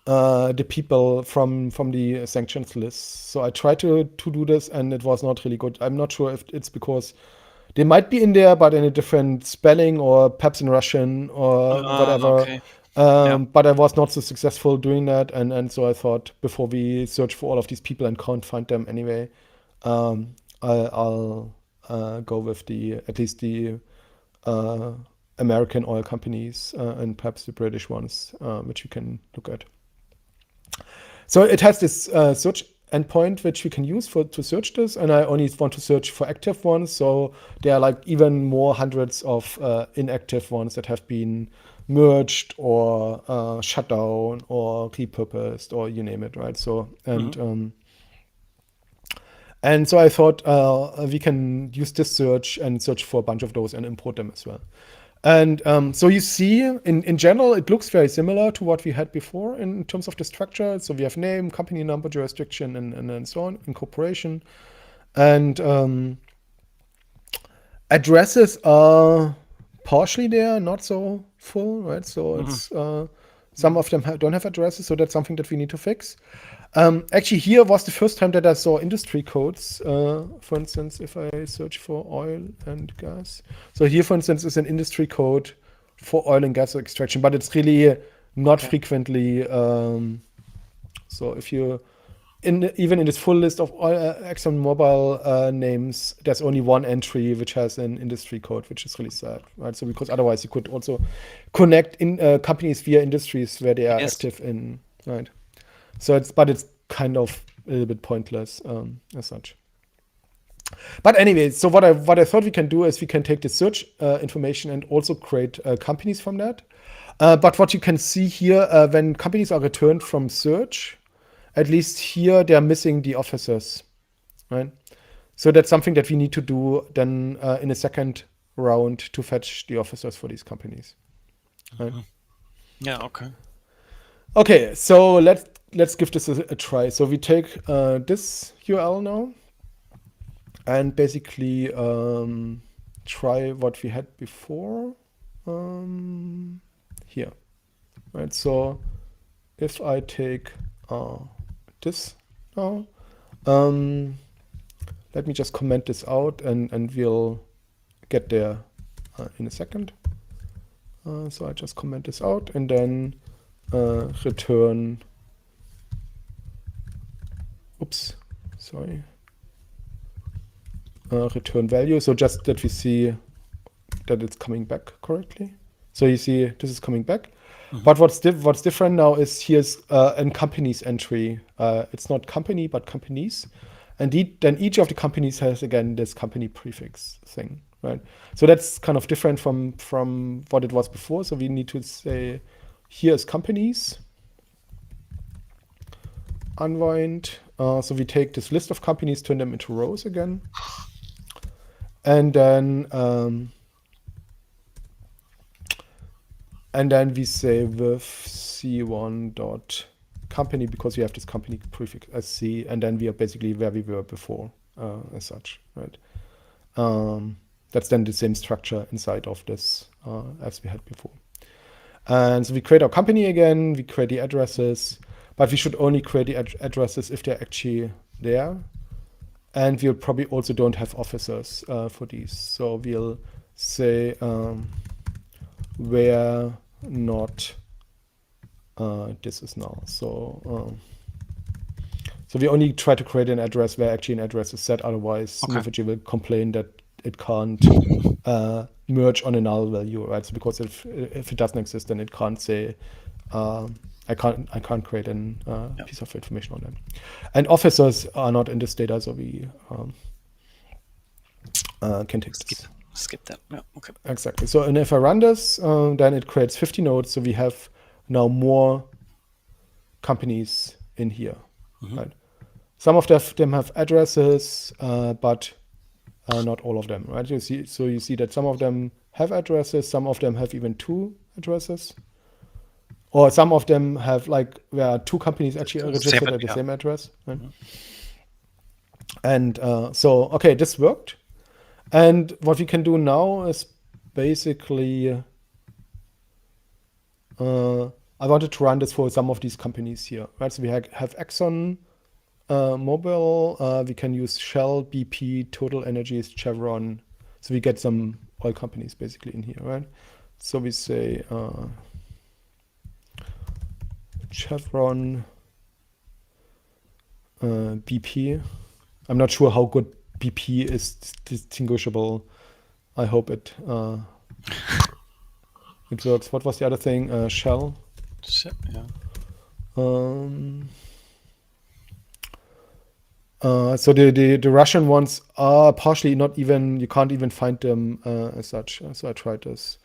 the people from the sanctions list. So I tried to do this, and it was not really good. I'm not sure if it's because they might be in there, but in a different spelling, or perhaps in Russian or Ah, whatever. okay. Yeah. But I was not so successful doing that, and so I thought before we search for all of these people and can't find them anyway, I'll go with at least the American oil companies and perhaps the British ones, which we can look at. So it has this search endpoint which we can use to search this, and I only want to search for active ones. So there are like even more hundreds of inactive ones that have been merged or shut down or repurposed or you name it, right? So and so I thought we can use this search and search for a bunch of those and import them as well. And so you see, in general, it looks very similar to what we had before in terms of the structure. So we have name, company number, jurisdiction, and so on, incorporation. And addresses are partially there, not so full, right? So it's some of them don't have addresses, so that's something that we need to fix. Actually, here was the first time that I saw industry codes. For instance, if I search for oil and gas. So here, for instance, is an industry code for oil and gas extraction, but it's really not frequently. So if you, even in this full list of ExxonMobil names, there's only one entry which has an industry code, which is really sad, right? So because otherwise you could also connect in companies via industries where they are active in, right? So it's kind of a little bit pointless as such. But anyway, so what I thought we can do is we can take the search information and also create companies from that. But what you can see here, when companies are returned from search, at least here they're missing the officers, right? So that's something that we need to do then in a second round to fetch the officers for these companies, right? Yeah. Okay. Okay, so let's give this a try. So we take this URL now and basically try what we had before here, right? So if I take this now, let me just comment this out and we'll get there in a second. So I just comment this out and then return, return value. So just that we see that it's coming back correctly. So you see this is coming back. But what's different now is here's a companies entry. It's not company, but companies. And then each of the companies has, again, this company prefix thing, right? So that's kind of different from what it was before. So we need to say, here's companies, unwind. So we take this list of companies, turn them into rows again. And then we say with c1 dot company, because we have this company prefix as c, and then we are basically where we were before, as such, right? That's then the same structure inside of this as we had before. And so we create our company again, we create the addresses, but we should only create the addresses if they're actually there. And we'll probably also don't have officers for these. So we'll say where not this is now. So we only try to create an address where actually an address is set. Otherwise, Okay. Neo4j will complain that it can't merge on a null value, right? So because if it doesn't exist, then it can't say I can't create a piece of information on them. And officers are not in this data, so we can take this. Skip that. Yeah. Okay. Exactly. So and if I run this, then it creates 50 nodes. So we have now more companies in here, right? Some of them have addresses, but not all of them, right? You see that some of them have addresses, some of them have even 2 addresses, or some of them have like where 2 companies actually are registered at the same address, right? And so okay, this worked. And what we can do now is basically I wanted to run this for some of these companies here, right? So we have Exxon Mobil, we can use Shell, BP, Total Energies, Chevron. So we get some oil companies basically in here, right? So we say Chevron, BP. I'm not sure how good BP is distinguishable. I hope it works. What was the other thing? Shell. Yeah. So the Russian ones are partially not even, you can't even find them as such. So I tried this.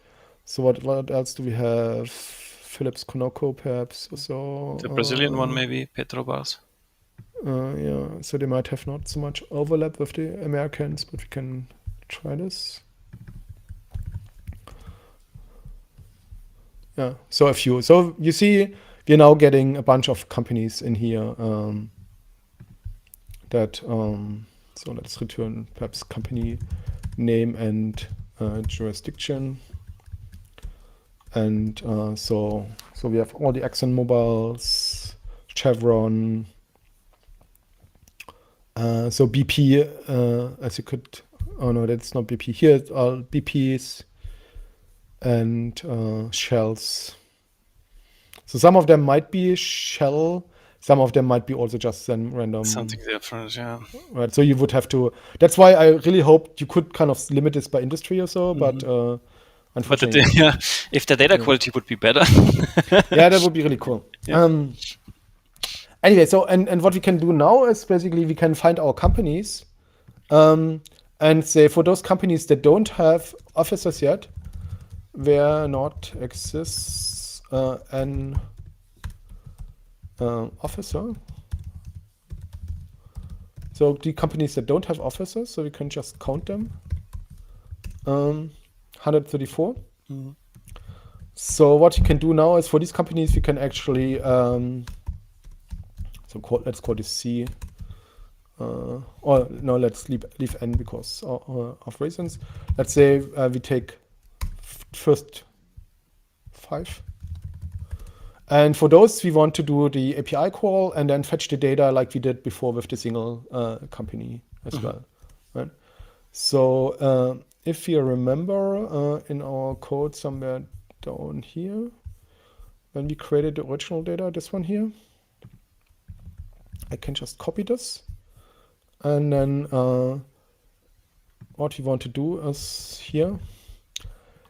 So what else do we have? Philips Conoco perhaps. So the Brazilian one maybe, Petrobras. Yeah, so they might have not so much overlap with the Americans, but we can try this. Yeah, so a few. So you see, we're now getting a bunch of companies in here that, so let's return perhaps company name and jurisdiction. And so we have all the Exxon Mobils, Chevron, so BP, as you could, oh no, that's not BP. Here it's all BPs and Shells. So some of them might be Shell, some of them might be also just some random. Something different, yeah. Right, so you would have to, that's why I really hoped you could kind of limit this by industry or so, but unfortunately. But if the data quality would be better. Yeah, that would be really cool. Yeah. Anyway, so and what we can do now is basically we can find our companies and say for those companies that don't have officers yet, where not exists an officer. So the companies that don't have officers, so we can just count them. 134. So what you can do now is for these companies, we can actually let's call this C. Or no, let's leave N because of reasons. Let's say we take first 5. And for those, we want to do the API call and then fetch the data like we did before with the single company as well. Right? So if you remember in our code somewhere down here, when we created the original data, this one here, I can just copy this. And then what we want to do is here,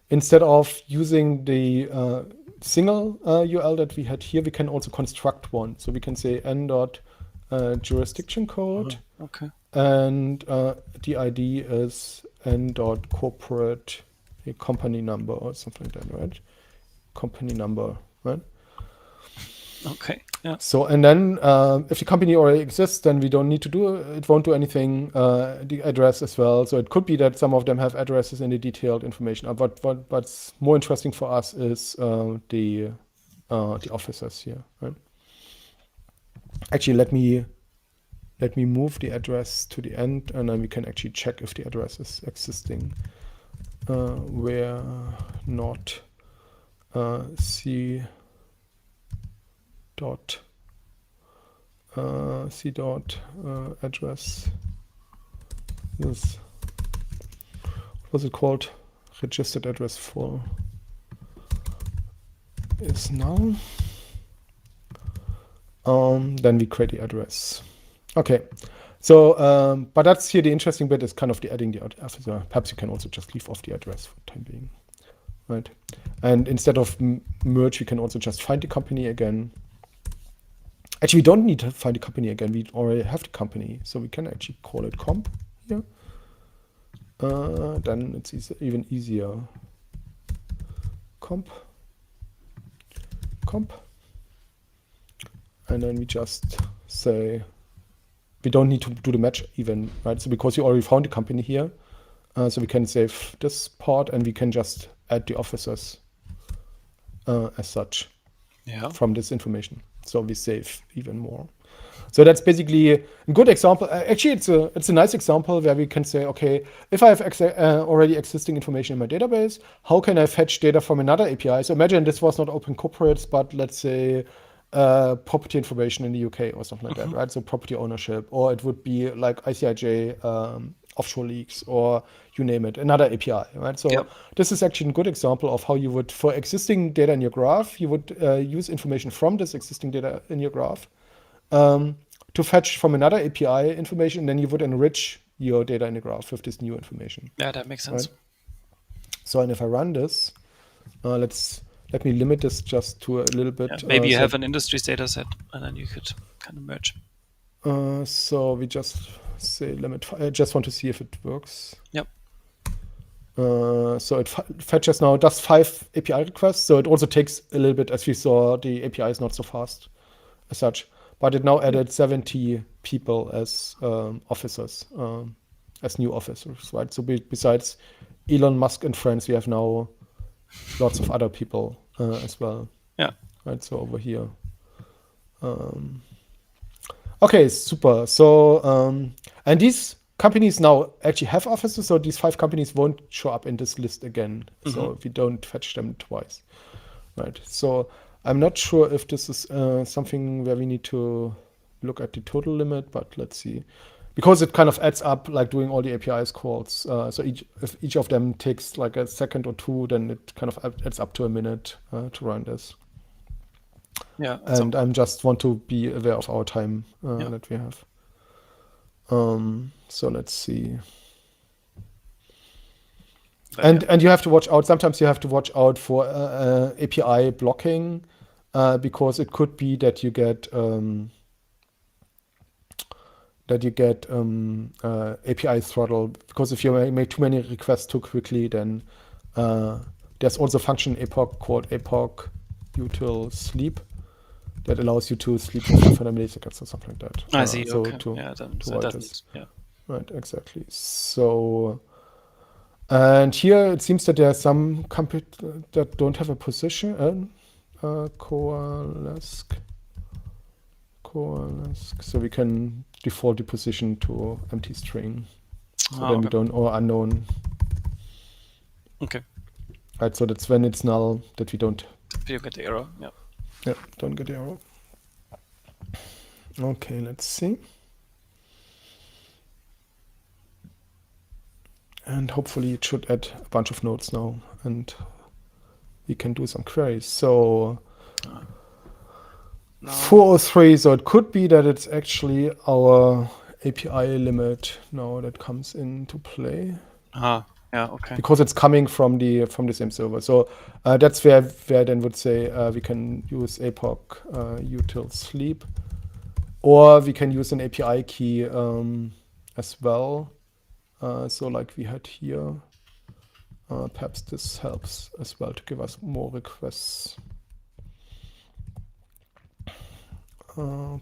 instead of using the single URL that we had here, we can also construct one. So we can say n dot jurisdiction code, Okay. and the ID is n dot corporate company number or something like that, right? Company number, right? Okay. Yeah. So, and then if the company already exists, then we don't need to do it. Won't do anything. The address as well. So it could be that some of them have addresses in the detailed information. But what's more interesting for us is the officers here. Right? Actually, let me move the address to the end, and then we can actually check if the address is existing. Where not c dot address is, what was it called? Registered address full is null. Then we create the address. Okay. So, but that's here the interesting bit is kind of the adding the officer. Perhaps you can also just leave off the address for the time being, right? And instead of merge, we can also just find the company again. Actually, we don't need to find the company again. We already have the company, so we can actually call it comp here. Then it's even easier. Comp. And then we just say, we don't need to do the match even, right? So because you already found the company here, so we can save this part and we can just add the officers as such from this information. So we save even more. So that's basically a good example. Actually, it's a nice example where we can say, okay, if I have already existing information in my database, how can I fetch data from another API? So imagine this was not open corporates, but let's say property information in the UK or something like that, right? So property ownership, or it would be like ICIJ offshore leaks, or you name it, another API, right? So this is actually a good example of how you would, for existing data in your graph, you would use information from this existing data in your graph to fetch from another API information, and then you would enrich your data in the graph with this new information. Yeah, that makes sense. Right? So, and if I run this, let me limit this just to a little bit. Yeah, maybe you have an industries data set, and then you could kind of merge. So we just say limit. I just want to see if it works. Yep. So it fetches now, does 5 API requests. So it also takes a little bit, as we saw, the API is not so fast as such. But it now added 70 people as officers, as new officers, right? So besides Elon Musk and friends, we have now lots of other people as well. Yeah. Right. So over here. Okay, super. So and these companies now actually have offices. So these 5 companies won't show up in this list again. So we don't fetch them twice. Right. So I'm not sure if this is something where we need to look at the total limit, but let's see. Because it kind of adds up, like doing all the APIs calls. So if each of them takes like a second or two, then it kind of adds up to a minute to run this. Yeah. And I just want to be aware of our time that we have. So let's see. And you have to watch out. Sometimes you have to watch out for API blocking, because it could be that you get API throttle. Because if you make too many requests too quickly, then there's also a function epoch called epoch util sleep that allows you to sleep for 500 milliseconds or something like that. I see. So okay. to that this. Yeah. Right. Exactly. So. And here it seems that there are some companies that don't have a position. Coalesce. So we can default the position to empty string. So then we don't, or unknown. Okay. Right. So that's when it's null that we don't. You get the error. Yeah. Yeah. Don't get the error. Okay. Let's see. And hopefully it should add a bunch of nodes now, and we can do some queries. So 403, so it could be that it's actually our API limit now that comes into play. Yeah. Okay. because it's coming from the same server. So that's where then would say we can use APOC util sleep, or we can use an API key as well. So like we had here, perhaps this helps as well to give us more requests.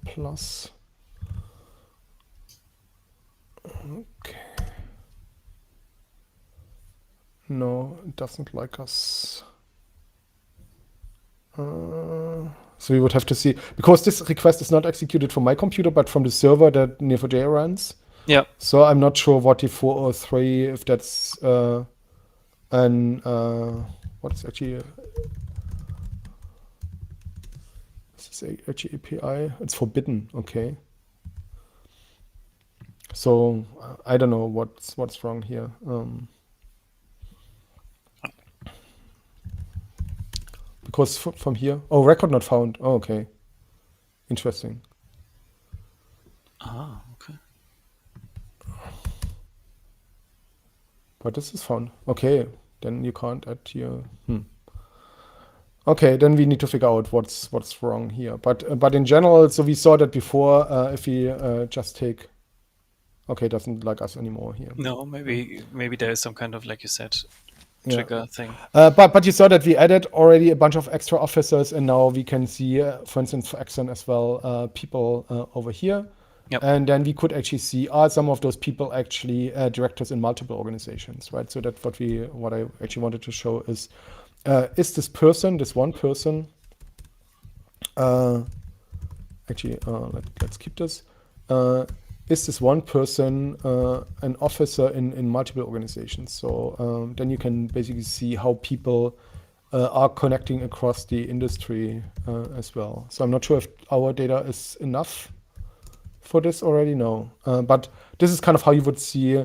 Plus. Okay. No, it doesn't like us. So we would have to see, because this request is not executed from my computer, but from the server that Neo4j runs. Yeah. So I'm not sure what the 403, if that's what's actually this is actually API. It's forbidden. Okay. So I don't know what's wrong here. Because from here, oh, record not found. Oh, okay, interesting. Ah. Okay. But this is found. Okay, then you can't add here. Okay, then we need to figure out what's wrong here. But in general, so we saw that before. If we just take, okay, it doesn't like us anymore here. No, maybe there is some kind of, like you said, Yeah. trigger thing. But you saw that we added already a bunch of extra officers, and now we can see, for instance, for Exxon as well, people over here. Yep. And then we could actually see, are some of those people actually directors in multiple organizations, right? So that's what I actually wanted to show is this person, this one person, actually, let's keep this. Is this one person an officer in multiple organizations? So then you can basically see how people are connecting across the industry as well. So I'm not sure if our data is enough for this already. No, but this is kind of how you would see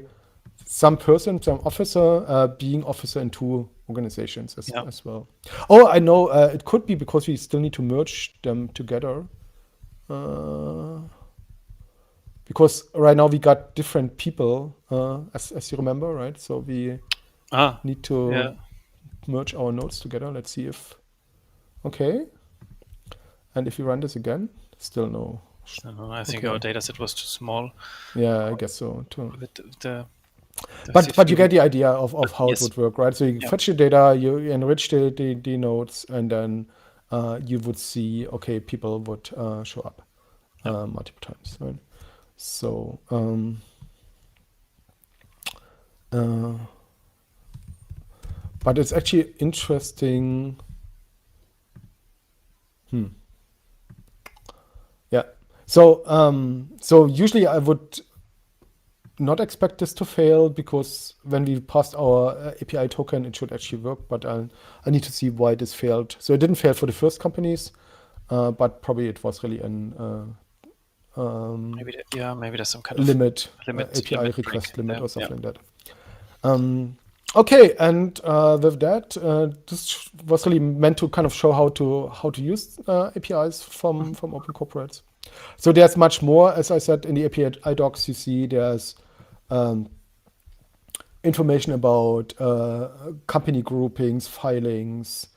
some person, some officer being officer in two organizations as well. Oh, I know. It could be because we still need to merge them together. Because right now we got different people, as you remember, right? So we need to merge our nodes together. Let's see if, okay. And if we run this again, still no. I think our data set was too small. Yeah, I guess so too. But you get the idea of how yes. It would work, right? So you fetch the data, you enrich the nodes, and then you would see, okay, people would show up multiple times, right? So, but it's actually interesting. Yeah. So usually I would not expect this to fail, because when we passed our API token, it should actually work. But I need to see why this failed. So it didn't fail for the first companies, but probably it was really an maybe there's some kind limit, of API request limit or something like that. Okay, and with that, this was really meant to kind of show how to use APIs from open corporates. So there's much more, as I said, in the API docs. You see there's information about company groupings, filings,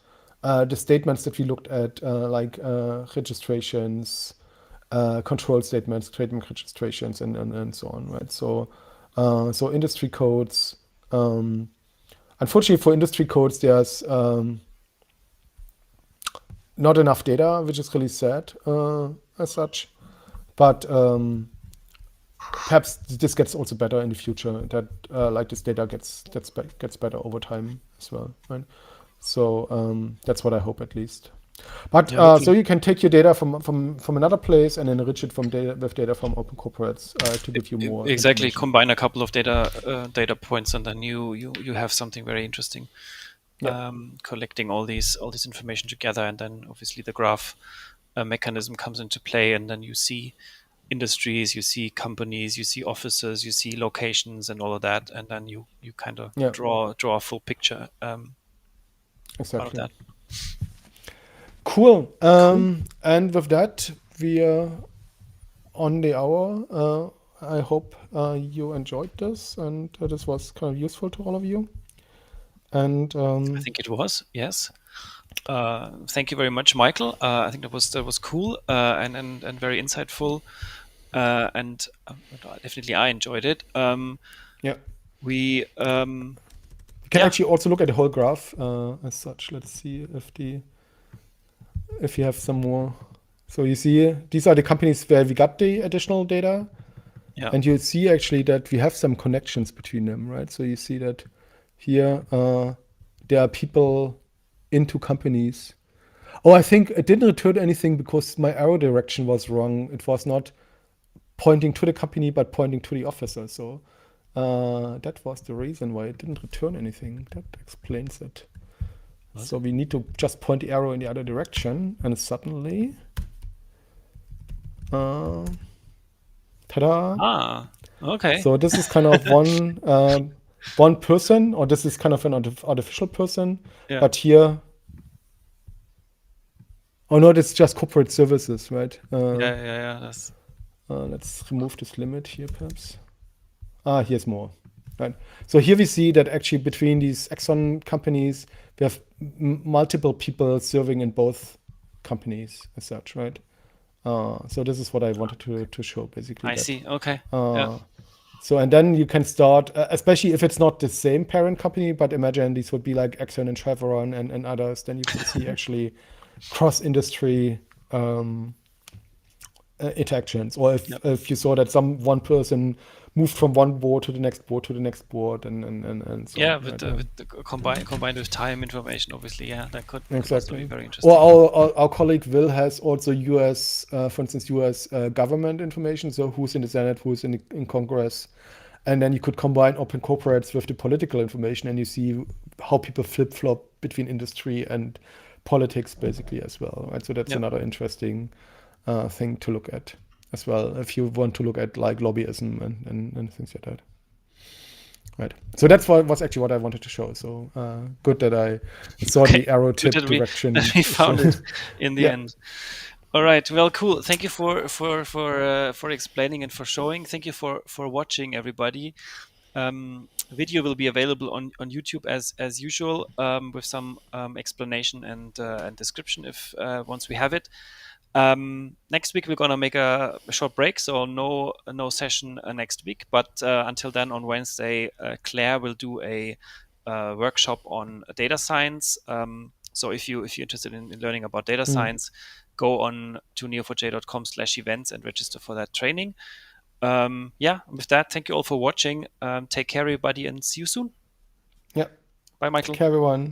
the statements that we looked at, like registrations, control statements, trademark registrations, and so on, right? So industry codes. Unfortunately, for industry codes, there's not enough data, which is really sad as such. But perhaps this gets also better in the future. That like this data gets better over time as well, right? So that's what I hope, at least. But so you can take your data from another place and enrich it with data from open corporates to give you more. Exactly, combine a couple of data points, and then you have something very interesting. Collecting all these information together, and then obviously the graph mechanism comes into play, and then you see industries, you see companies, you see offices, you see locations, and all of that, and then you kind of draw a full picture. Exactly. Out of that. Cool. And with that, we are on the hour. I hope you enjoyed this and this was kind of useful to all of you. And I think it was, yes. Thank you very much, Michael. I think that was cool and very insightful, and definitely I enjoyed it. yeah, We you can yeah actually also look at the whole graph as such. Let's see if you have some more. So you see these are the companies where we got the additional data. yeah And you see actually that we have some connections between them, right? So you see that here there are people into companies. Oh, I think it didn't return anything because my arrow direction was wrong. It was not pointing to the company, but pointing to the officer. So that was the reason why it didn't return anything. That explains it. was So it? we need to just point the arrow in the other direction, and suddenly, uh, ta-da! Okay. So this is kind of one person, or this is kind of an artificial person. Yeah, But here, oh no, it's just corporate services, right? yeah. That's Let's remove this limit here, perhaps. Here's more. Right. So here we see that actually between these Exxon companies, we have multiple people serving in both companies as such, right? So this is what I wanted to show, basically I that. see. Okay. Yeah, Uh, So, and then you can start, especially if it's not the same parent company, but imagine these would be like Exxon and Chevron and others, then you can see actually cross industry interactions. Or yeah, if you saw that one person moved from one board to the next board to the next board and so yeah. on, With right? the combined with time information, obviously, yeah, that could also be Exactly. very Or interesting. our colleague Will has also US, for instance, US government information. So who's in the Senate, who's in Congress. And then you could combine open corporates with the political information and you see how people flip flop between industry and politics basically as well. Right. So that's Yeah. another interesting thing to look at as well if you want to look at like lobbyism and things like that. Right. So that's what was actually what I wanted to show. So good that I saw Okay. the arrow Good tip that we direction. found it in the Yeah. end. All right. Well, cool. Thank you for explaining and for showing. Thank you for watching, everybody. Video will be available on YouTube as usual, with some explanation and description if once we have it. Next week we're gonna make a short break, so no session next week. But until then, on Wednesday, Claire will do a workshop on data science. So if you're interested in learning about data Mm. science, go on to neo4j.com/events and register for that training. Yeah, with that, thank you all for watching. Take care, everybody, and see you soon. Yeah. Bye, Take Michael. care, everyone.